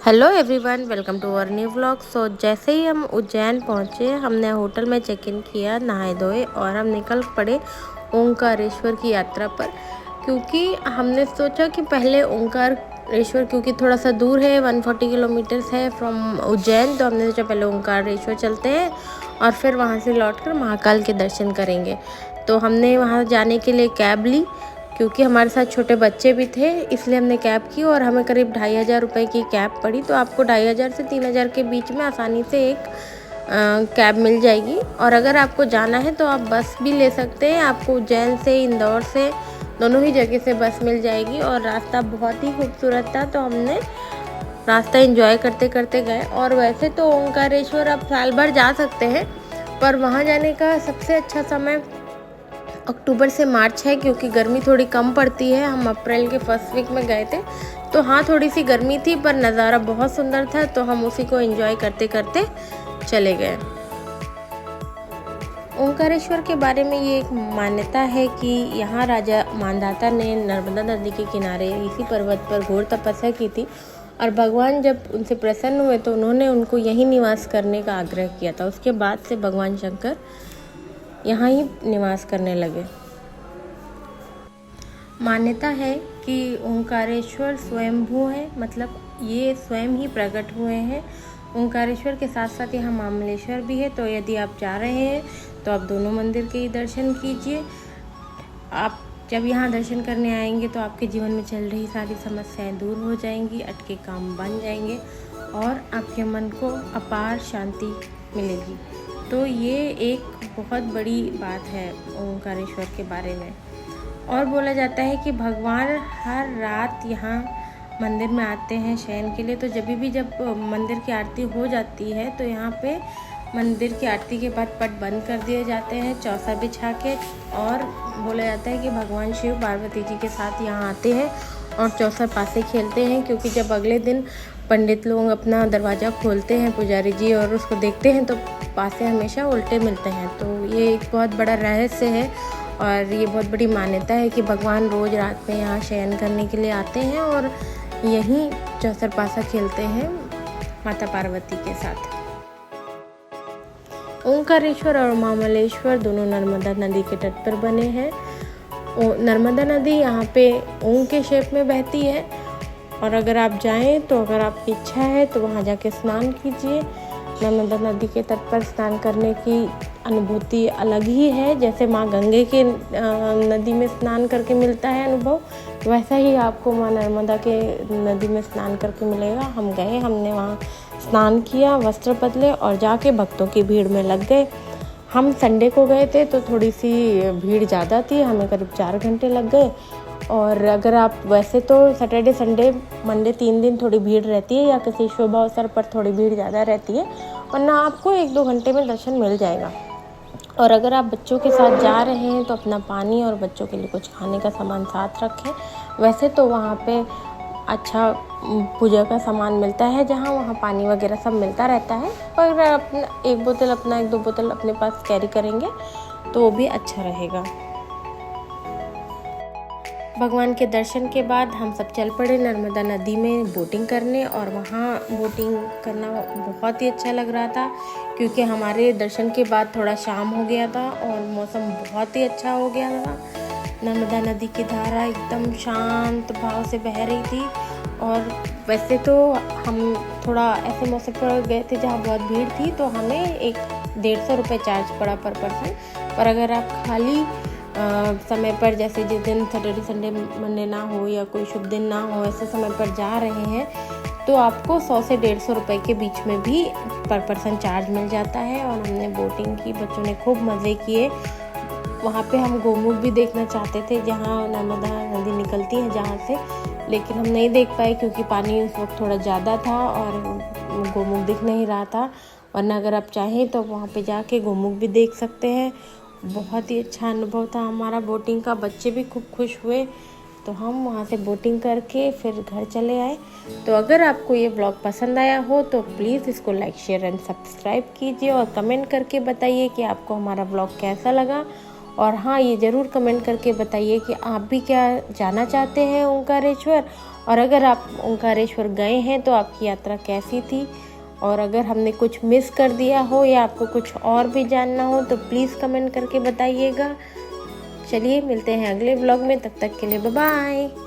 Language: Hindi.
Hello everyone, welcome to our new vlog. So जैसे ही हम उज्जैन पहुँचे, हमने होटल में चेक इन किया, नहाए धोए और हम निकल पड़े ओंकारेश्वर की यात्रा पर। क्योंकि हमने सोचा कि पहले ओंकारेश्वर, क्योंकि थोड़ा सा दूर है, 140 किलोमीटर्स है फ्रॉम उज्जैन, तो हमने सोचा पहले ओंकारेश्वर चलते हैं और फिर वहाँ से लौटकर महाकाल के दर्शन करेंगे। तो हमने वहाँ जाने के लिए कैब ली, क्योंकि हमारे साथ छोटे बच्चे भी थे, इसलिए हमने कैब की और हमें करीब 2,500 रुपये की कैब पड़ी। तो आपको 2,500 से 3,000 के बीच में आसानी से एक कैब मिल जाएगी। और अगर आपको जाना है तो आप बस भी ले सकते हैं, आपको उज्जैन से, इंदौर से, दोनों ही जगह से बस मिल जाएगी। और रास्ता बहुत ही खूबसूरत था, तो हमने रास्ता एंजॉय करते करते गए। और वैसे तो ओंकारेश्वर आप साल भर जा सकते हैं, पर वहाँ जाने का सबसे अच्छा समय अक्टूबर से मार्च है, क्योंकि गर्मी थोड़ी कम पड़ती है। हम अप्रैल के फर्स्ट वीक में गए थे, तो हाँ थोड़ी सी गर्मी थी, पर नज़ारा बहुत सुंदर था, तो हम उसी को एंजॉय करते करते चले गए। ओंकारेश्वर के बारे में ये एक मान्यता है कि यहाँ राजा मांधाता ने नर्मदा नदी के किनारे इसी पर्वत पर घोर तपस्या की थी, और भगवान जब उनसे प्रसन्न हुए तो उन्होंने उनको यहीं निवास करने का आग्रह किया था। उसके बाद से भगवान शंकर यहाँ ही निवास करने लगे। मान्यता है कि ओंकारेश्वर स्वयंभू है, मतलब ये स्वयं ही प्रकट हुए हैं। ओंकारेश्वर के साथ साथ यहाँ मामलेश्वर भी है, तो यदि आप जा रहे हैं तो आप दोनों मंदिर के ही दर्शन कीजिए। आप जब यहाँ दर्शन करने आएंगे तो आपके जीवन में चल रही सारी समस्याएं दूर हो जाएंगी, अटके काम बन जाएंगे और आपके मन को अपार शांति मिलेगी। तो ये एक बहुत बड़ी बात है ओंकारेश्वर के बारे में। और बोला जाता है कि भगवान हर रात यहाँ मंदिर में आते हैं शयन के लिए। तो जब मंदिर की आरती हो जाती है तो यहाँ पे मंदिर की आरती के बाद पट बंद कर दिए जाते हैं चौसा बिछा के, और बोला जाता है कि भगवान शिव पार्वती जी के साथ यहाँ आते हैं और चौसा पासे खेलते हैं। क्योंकि जब अगले दिन पंडित लोग अपना दरवाज़ा खोलते हैं, पुजारी जी, और उसको देखते हैं तो पासे हमेशा उल्टे मिलते हैं। तो ये एक बहुत बड़ा रहस्य है और ये बहुत बड़ी मान्यता है कि भगवान रोज़ रात में यहाँ शयन करने के लिए आते हैं और यहीं चौसर पासा खेलते हैं माता पार्वती के साथ। ओंकारेश्वर और मामलेश्वर दोनों नर्मदा नदी के तट पर बने हैं। नर्मदा नदी यहाँ पे ओम के शेप में बहती है, और अगर आप जाएं तो अगर आपकी इच्छा है तो वहाँ जाके स्नान कीजिए। नर्मदा नदी के तट पर स्नान करने की अनुभूति अलग ही है। जैसे माँ गंगे के नदी में स्नान करके मिलता है अनुभव, वैसा ही आपको माँ नर्मदा के नदी में स्नान करके मिलेगा। हम गए, हमने वहाँ स्नान किया, वस्त्र बदले और जाके भक्तों की भीड़ में लग गए। हम संडे को गए थे तो थोड़ी सी भीड़ ज़्यादा थी, हमें करीब 4 घंटे लग गए। और अगर आप वैसे तो सैटरडे संडे मंडे 3 दिन थोड़ी भीड़ रहती है, या किसी शुभ अवसर पर थोड़ी भीड़ ज़्यादा रहती है, वरना आपको 1-2 घंटे में दर्शन मिल जाएगा। और अगर आप बच्चों के साथ जा रहे हैं तो अपना पानी और बच्चों के लिए कुछ खाने का सामान साथ रखें। वैसे तो वहाँ पे अच्छा पूजा का सामान मिलता है, जहाँ वहाँ पानी वगैरह सब मिलता रहता है, पर अपना 1-2 बोतल अपने पास कैरी करेंगे तो वो भी अच्छा रहेगा। भगवान के दर्शन के बाद हम सब चल पड़े नर्मदा नदी में बोटिंग करने, और वहाँ बोटिंग करना बहुत ही अच्छा लग रहा था, क्योंकि हमारे दर्शन के बाद थोड़ा शाम हो गया था और मौसम बहुत ही अच्छा हो गया था। नर्मदा नदी की धारा एकदम शांत भाव से बह रही थी। और वैसे तो हम थोड़ा ऐसे मौसम पर गए थे जहाँ बहुत भीड़ थी, तो हमें 150 रुपये चार्ज पड़ा पर पर्सन। पर अगर आप खाली समय पर, जैसे जिस दिन सैटरडे संडे मंडे ना हो या कोई शुभ दिन ना हो, ऐसे समय पर जा रहे हैं, तो आपको 100 से 150 रुपये के बीच में भी पर पर्सन चार्ज मिल जाता है। और हमने बोटिंग की, बच्चों ने खूब मज़े किए। वहाँ पे हम गोमुख भी देखना चाहते थे, जहाँ नर्मदा नदी निकलती है जहाँ से, लेकिन हम नहीं देख पाए क्योंकि पानी उस वक्त थोड़ा ज़्यादा था और गोमुख दिख नहीं रहा था। वरना अगर आप चाहें तो वहाँ पे जाके गोमुख भी देख सकते हैं। बहुत ही अच्छा अनुभव था हमारा बोटिंग का, बच्चे भी खूब खुश हुए। तो हम वहाँ से बोटिंग करके फिर घर चले आए। तो अगर आपको ये ब्लॉग पसंद आया हो तो प्लीज़ इसको लाइक, शेयर एंड सब्सक्राइब कीजिए, और कमेंट करके बताइए कि आपको हमारा ब्लॉग कैसा लगा। और हाँ, ये ज़रूर कमेंट करके बताइए कि आप भी क्या जाना चाहते हैं ओंकारेश्वर, और अगर आप ओंकारेश्वर गए हैं तो आपकी यात्रा कैसी थी। और अगर हमने कुछ मिस कर दिया हो या आपको कुछ और भी जानना हो तो प्लीज़ कमेंट करके बताइएगा। चलिए मिलते हैं अगले व्लॉग में, तब तक के लिए बाय बाय।